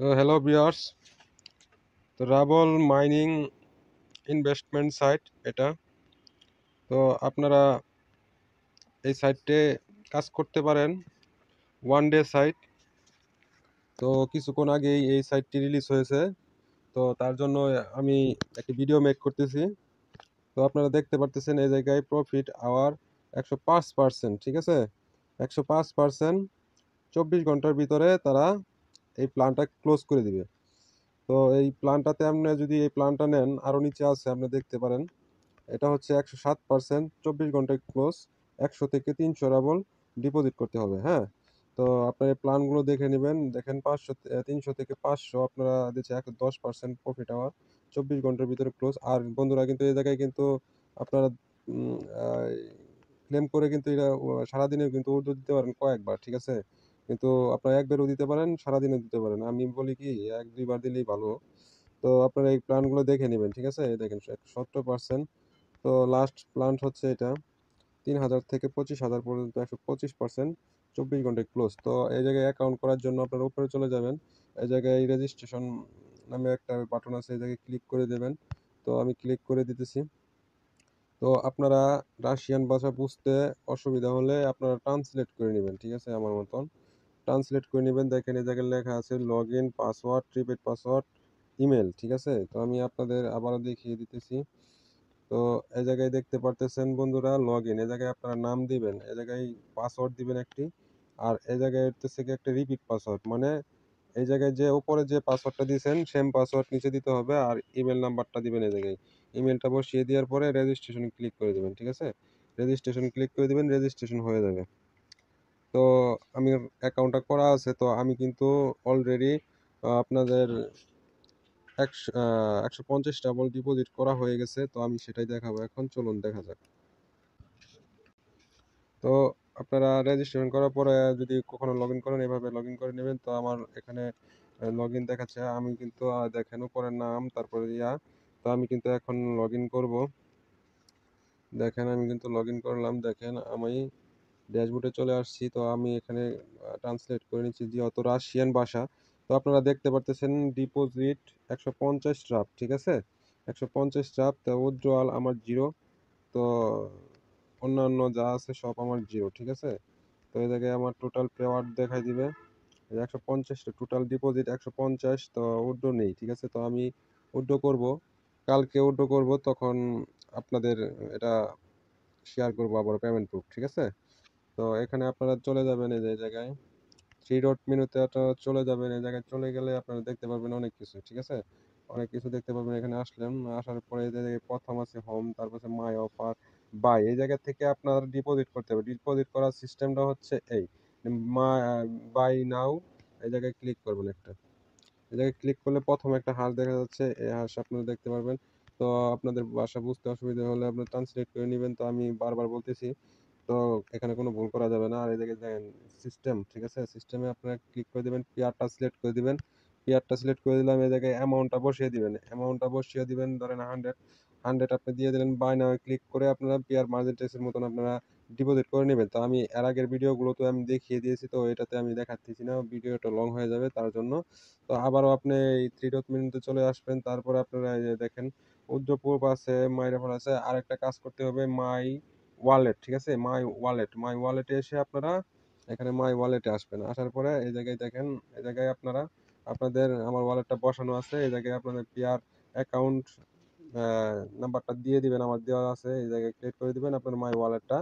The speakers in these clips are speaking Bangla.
তো হ্যালো ভিউয়ার্স, তো রাবল মাইনিং ইনভেস্টমেন্ট সাইট এটা। তো আপনারা এই সাইটে কাজ করতে পারেন। One day site. তো কিছুক্ষণ আগেই এই সাইটটি রিলিজ হয়েছে। তো তার জন্য আমি একটি ভিডিও মেক করতেছি। তো আপনারা দেখতে পারতেছেন এই জায়গায় প্রফিট আওয়ার 105%, ঠিক আছে? 105%। 24 ঘন্টার ভিতরে তারা এই প্ল্যানটা ক্লোজ করে দিবে। তো এই প্ল্যানটাতে আপনি যদি এই প্ল্যানটা নেন, আরও নিচে আছে আপনি দেখতে পারেন। এটা হচ্ছে 107%, 24 ঘন্টায় ক্লোজ। 100 থেকে 300 রাবল ডিপোজিট করতে হবে, হ্যাঁ। তো আপনার এই প্ল্যানগুলো দেখে নেবেন। দেখেন 300 থেকে 500 আপনারা দিচ্ছে 10% প্রফিট আওয়ার, 24 ঘন্টার ভিতরে ক্লোজ। আর বন্ধুরা কিন্তু এই জায়গায় কিন্তু আপনারা ক্লেম করে কিন্তু এটা সারাদিনেও কিন্তু উর্দু দিতে পারেন কয়েকবার, ঠিক আছে? কিন্তু আপনারা একবারও দিতে পারেন, সারাদিনও দিতে পারেন। আমি বলি কি, 1-2 বার দিলেই ভালো। তো আপনারা এই প্ল্যানগুলো দেখে নেবেন, ঠিক আছে? এই দেখেন 70%। তো লাস্ট প্লান্ট হচ্ছে এটা 3,000 থেকে 25,000 পর্যন্ত, 125%, 24 ঘন্টায় ক্লোজ। তো এই জায়গায় অ্যাকাউন্ট করার জন্য আপনারা উপরে চলে যাবেন। এই জায়গায় রেজিস্ট্রেশন নামে একটা বাটন আছে, এই জায়গায় ক্লিক করে দেবেন। তো আমি ক্লিক করে দিতেছি। তো আপনারা রাশিয়ান ভাষা বুঝতে অসুবিধা হলে আপনারা ট্রান্সলেট করে নেবেন, ঠিক আছে? আমার মতন ট্রান্সলেট করে নেবেন। দেখেন এই জায়গায় লেখা আছে log in password, prepaid password, email, ঠিক আছে? তো আমি আপনাদের আবারও দেখিয়ে দিতেছি। তো এই জায়গায় দেখতে পারতেছেন বন্ধুরা, লগ ইন। এই জায়গায় আপনারা নাম দিবেন, এই জায়গায় পাসওয়ার্ড দিবেন একটি, আর এই জায়গায় হচ্ছে কি একটা রিপিট পাসওয়ার্ড, মানে এই জায়গায় যে উপরে যে পাসওয়ার্ডটা দিয়েছেন সেম পাসওয়ার্ড নিচে দিতে হবে, আর ইমেল নাম্বারটা দিবেন এই জায়গায়। ইমেলটা বসিয়ে দেওয়ার পরে রেজিস্ট্রেশন ক্লিক করে দেবেন, ঠিক আছে? রেজিস্ট্রেশন ক্লিক করে দিবেন, রেজিস্ট্রেশন হয়ে যাবে। তো আমি অ্যাকাউন্টটা করা আছে, তো আমি কিন্তু অলরেডি আপনাদের 150 ডাবল ডিপোজিট করা হয়ে গেছে। তো আমি সেটাই দেখাবো এখন, চলুন দেখা যাক। তো আপনারা রেজিস্ট্রেশন করার পরে যদি কখনো লগ ইন করেন, এভাবে লগ ইন করে নেবেন। তো আমার এখানে লগ ইন দেখাচ্ছে। আমি কিন্তু দেখেন উপরের নাম, তারপরে তো আমি কিন্তু এখন লগ ইন করবো। দেখেন আমি কিন্তু লগ ইন করলাম। দেখেন আমি ড্যাশবোর্ডে চলে আসছি। তো আমি এখানে ট্রান্সলেট করে নিচ্ছি যেহেতু রাশিয়ান ভাষা। তো আপনারা দেখতে পারতেছেন ডিপোজিট 150 ড্রাফট, ঠিক আছে? 150 ড্রাফট। তো উইথড্রয়াল আমার 0। তো অন্যান্য যা আছে সব আমার 0, ঠিক আছে? তো এই জায়গায় আমার টোটাল পেওয়ার দেখাই দিবে 150, টোটাল ডিপোজিট 150। তো উইথড্র নেই, ঠিক আছে? তো আমি উইথড্র করব, কালকে উইথড্র করব, তখন আপনাদের এটা শেয়ার করবো আবার পেমেন্ট প্রুফ, ঠিক আছে? তো এখানে আপনারা চলে যাবেন এই যে জায়গায় থ্রি ডট মেনুতে আপনারা চলে যাবেন। এই জায়গায় চলে গেলে আপনারা দেখতে পারবেন অনেক কিছু, ঠিক আছে? অনেক কিছু দেখতে পারবেন। এখানে আসলেন, আসার পরে এই জায়গায় প্রথম আছে হোম, তারপর আছে মাই অফার, বাই। এই জায়গা থেকে আপনার ডিপোজিট করতে হবে। ডিপোজিট করার সিস্টেমটা হচ্ছে এই বাই নাও। এই জায়গায় ক্লিক করবেন একটা। এই জায়গায় ক্লিক করলে প্রথম একটা হাঁস দেখা যাচ্ছে, এই হাঁস আপনারা দেখতে পারবেন। তো আপনাদের ভাষা বুঝতে অসুবিধা হলে আপনারা ট্রান্সলেট করে নেবেন। তো আমি বারবার বলতেছি, তো এখানে কোনো ভুল করা যাবে না। আর এই জায়গায় দেখেন সিস্টেম, ঠিক আছে? সিস্টেমে আপনারা ক্লিক করে দিবেন, পেয়ারটা সিলেক্ট করে দিবেন। পেয়ারটা সিলেক্ট করে দিলাম। এই জায়গায় অ্যামাউন্টটা বসিয়ে দিবেন। অ্যামাউন্টটা বসিয়ে দিবেন ধরেন 100। 100 আপনি দিয়ে দিলেন। বাই নাও ক্লিক করে আপনারা পেয়ার মার্জেন্টেসের মতন আপনারা ডিপোজিট করে নেবেন। তো আমি এর আগের ভিডিওগুলোতে আমি দেখিয়ে দিয়েছি, তো এটাতে আমি দেখাচ্ছি না, ভিডিওটা লং হয়ে যাবে তার জন্য। তো আবারও আপনি এই থ্রি ডট মেনুতে চলে আসবেন। তারপরে আপনারা এই যে দেখেন উদ্যোগপূর্ব আছে, মাই রেফার আছে। আরেকটা কাজ করতে হবে, মাই ওয়ালেট, ঠিক আছে? মাই ওয়ালেটে এসে আপনারা এখানে মাই ওয়ালেটে আসবেন। আসার পরে এই জায়গায় দেখেন, এই জায়গায় আপনারা আপনাদের আমার ওয়ালেটটা বসানো আছে। এই জায়গায় আপনাদের পেয়ার অ্যাকাউন্ট নাম্বারটা দিয়ে দিবেন, আমার দেওয়া আছে। এই জায়গায় ক্লিক করে দিবেন, আপনার মাই ওয়ালেটটা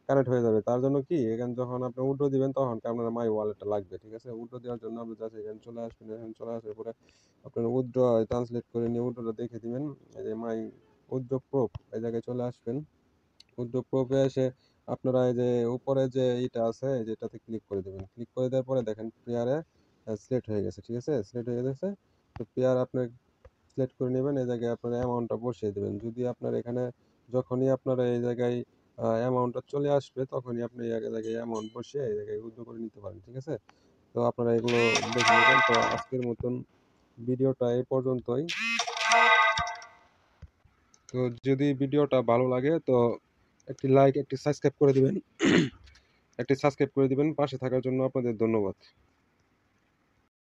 কানেক্ট হয়ে যাবে। তার জন্য কি, এখানে যখন আপনি উইথড্র দিবেন তখন আপনার মাই ওয়ালেটটা লাগবে, ঠিক আছে? উইথড্র দেওয়ার জন্য আপনি জাস্ট এখানে চলে আসবেন। এখানে চলে আসার পরে আপনার উইথড্র ট্রান্সলেট করে নিয়ে উইথড্রটা দেখে দিবেন। এই যে মাই উইথড্র প্রুফ, এই জায়গায় চলে আসবেন। উইথড্র প্রুফে এসে আপনারা এই যে উপরে যে এইটা আছে, যেটাতে ক্লিক করে দেবেন। ক্লিক করে দেওয়ার পরে দেখেন পেয়ারে সিলেক্ট হয়ে গেছে, ঠিক আছে? সিলেক্ট হয়ে গেছে। তো পেয়ার আপনি সিলেক্ট করে নেবেন। এই জায়গায় আপনার অ্যামাউন্টটা বসিয়ে দেবেন। যদি আপনার এখানে যখনই আপনারা এই জায়গায় অ্যামাউন্টটা চলে আসবে, তখনই আপনি এই জায়গায় অ্যামাউন্ট বসিয়ে এই জায়গায় উইথড্র করে নিতে পারেন, ঠিক আছে? তো আপনারা এগুলো দেখে নেবেন। তো আজকের মতন ভিডিওটা এই পর্যন্তই। তো যদি ভিডিওটা ভালো লাগে তো একটি লাইক, একটি সাবস্ক্রাইব করে দিবেন। একটি সাবস্ক্রাইব করে দিবেন। পাশে থাকার জন্য আপনাদের ধন্যবাদ।